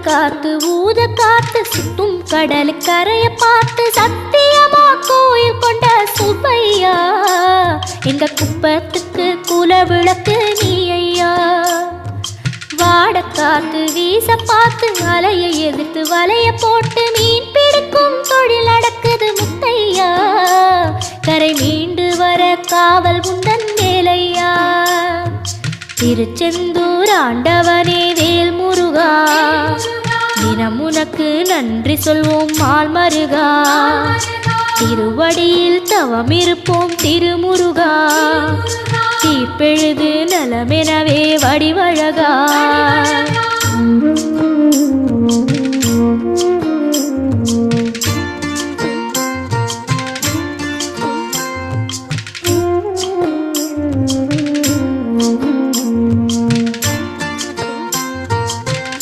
காத்து ஊத காத்து சுத்தும் கடலு கரைய பார்த்து சத்தியமா கோயில் கொண்ட சுப்பையா எங்க குப்பத்துக்கு குல விளக்கு நீ ஐயா. வாட காத்து வீச பார்த்து அலையை எதிர்த்து வலைய போட்டு மீன் பிடிக்கும் தொழில் நடக்குது முத்தையா. கரை மீண்டு வர காவல் குந்தன் வேலையா. திருச்செந்தூர் ஆண்டவனே வேல் முருகா தினம் உனக்கு நன்றி சொல்வோம் மால் மருகா. திருவடியில் தவம் இருப்போம் திருமுருகா. தீப்பெழுது நலமெனவே வடிவழகா.